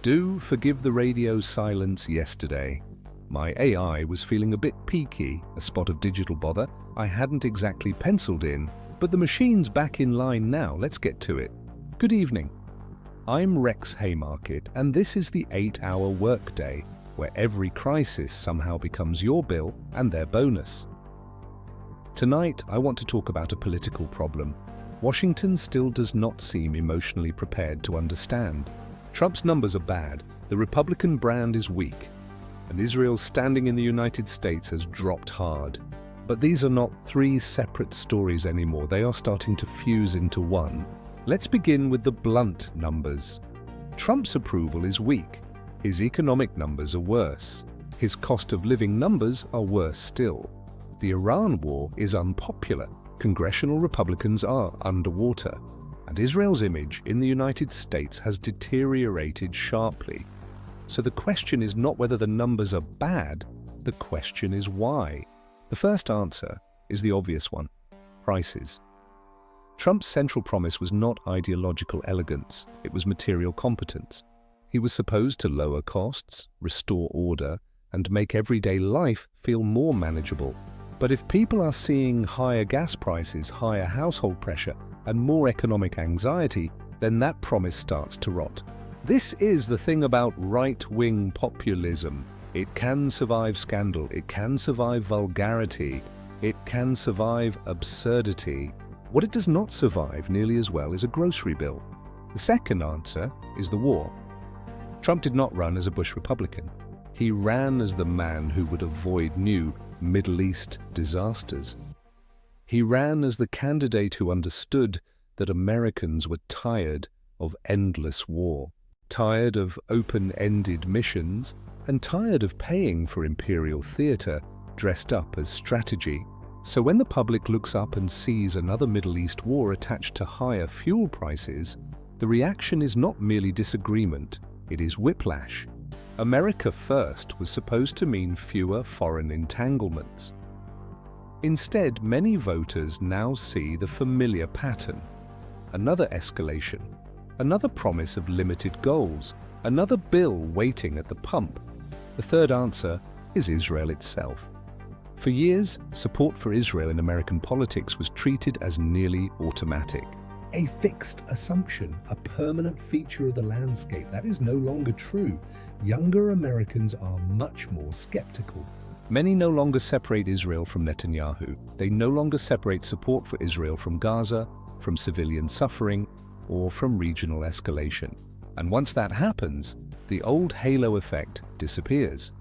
Do forgive the radio silence yesterday. My AI was feeling a bit peaky, a spot of digital bother I hadn't exactly penciled in, but the machine's back in line now. Let's get to it. Good evening. I'm Rex Haymarket, and this is the 8-hour workday, where every crisis somehow becomes your bill and their bonus. Tonight, I want to talk about a political problem Washington still does not seem emotionally prepared to understand. Trump's numbers are bad, the Republican brand is weak, and Israel's standing in the United States has dropped hard. But these are not three separate stories anymore. They are starting to fuse into one. Let's begin with the blunt numbers. Trump's approval is weak. His economic numbers are worse. His cost of living numbers are worse still. The Iran war is unpopular. Congressional Republicans are underwater. And Israel's image in the United States has deteriorated sharply. So the question is not whether the numbers are bad, the question is why. The first answer is the obvious one: prices. Trump's central promise was not ideological elegance, it was material competence. He was supposed to lower costs, restore order, and make everyday life feel more manageable. But if people are seeing higher gas prices, higher household pressure, and more economic anxiety, then that promise starts to rot. This is the thing about right-wing populism. It can survive scandal, it can survive vulgarity, it can survive absurdity. What it does not survive nearly as well is a grocery bill. The second answer is the war. Trump did not run as a Bush Republican. He ran as the man who would avoid new Middle East disasters. He ran as the candidate who understood that Americans were tired of endless war, tired of open-ended missions, and tired of paying for imperial theater dressed up as strategy. So when the public looks up and sees another Middle East war attached to higher fuel prices, the reaction is not merely disagreement, it is whiplash. America first was supposed to mean fewer foreign entanglements. Instead, many voters now see the familiar pattern. Another escalation, another promise of limited goals, another bill waiting at the pump. The third answer is Israel itself. For years, support for Israel in American politics was treated as nearly automatic. A fixed assumption, a permanent feature of the landscape. That is no longer true. Younger Americans are much more skeptical. Many no longer separate Israel from Netanyahu. They no longer separate support for Israel from Gaza, from civilian suffering, or from regional escalation. And once that happens, the old halo effect disappears.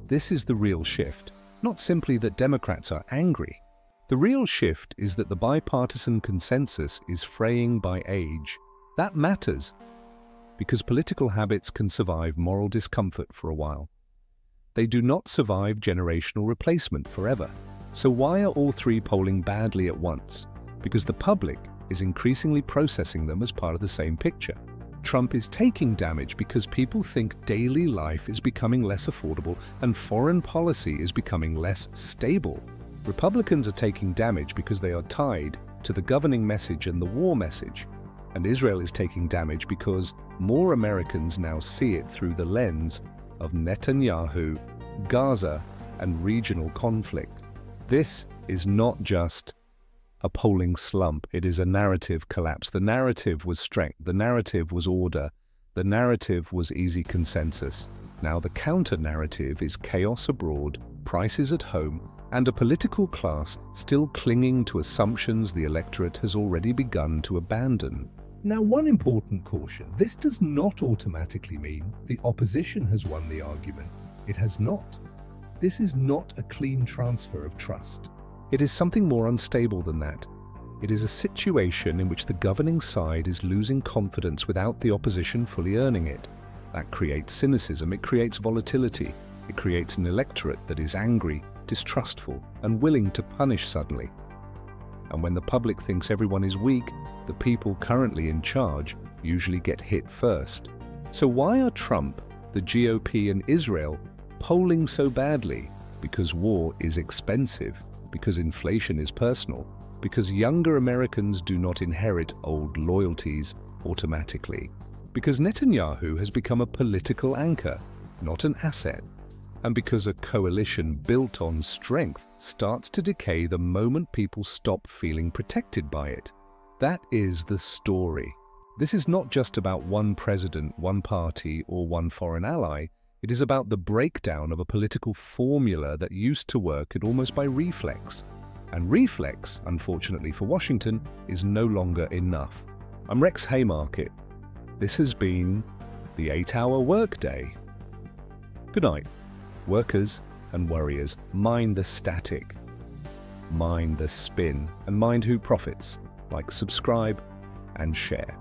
This is the real shift, not simply that Democrats are angry. The real shift is that the bipartisan consensus is fraying by age. That matters, because political habits can survive moral discomfort for a while. They do not survive generational replacement forever. So why are all three polling badly at once? Because the public is increasingly processing them as part of the same picture. Trump is taking damage because people think daily life is becoming less affordable and foreign policy is becoming less stable. Republicans are taking damage because they are tied to the governing message and the war message. And Israel is taking damage because more Americans now see it through the lens of Netanyahu, Gaza, and regional conflict. This is not just a polling slump, it is a narrative collapse. The narrative was strength, the narrative was order, the narrative was easy consensus. Now the counter-narrative is chaos abroad, prices at home, and a political class still clinging to assumptions the electorate has already begun to abandon. Now, one important caution: this does not automatically mean the opposition has won the argument. It has not. This is not a clean transfer of trust. It is something more unstable than that. It is a situation in which the governing side is losing confidence without the opposition fully earning it. That creates cynicism, it creates volatility, it creates an electorate that is angry, distrustful, and willing to punish suddenly. And when the public thinks everyone is weak, the people currently in charge usually get hit first. So why are Trump, the GOP, and Israel polling so badly? Because war is expensive, because inflation is personal, because younger Americans do not inherit old loyalties automatically. Because Netanyahu has become a political anchor, not an asset. And because a coalition built on strength starts to decay the moment people stop feeling protected by it. That is the story. This is not just about one president, one party, or one foreign ally. It is about the breakdown of a political formula that used to work almost by reflex. And reflex, unfortunately for Washington, is no longer enough. I'm Rex Haymarket. This has been the 8-Hour Workday. Good night. Workers and worriers, mind the static, mind the spin, and mind who profits. Like, subscribe, and share.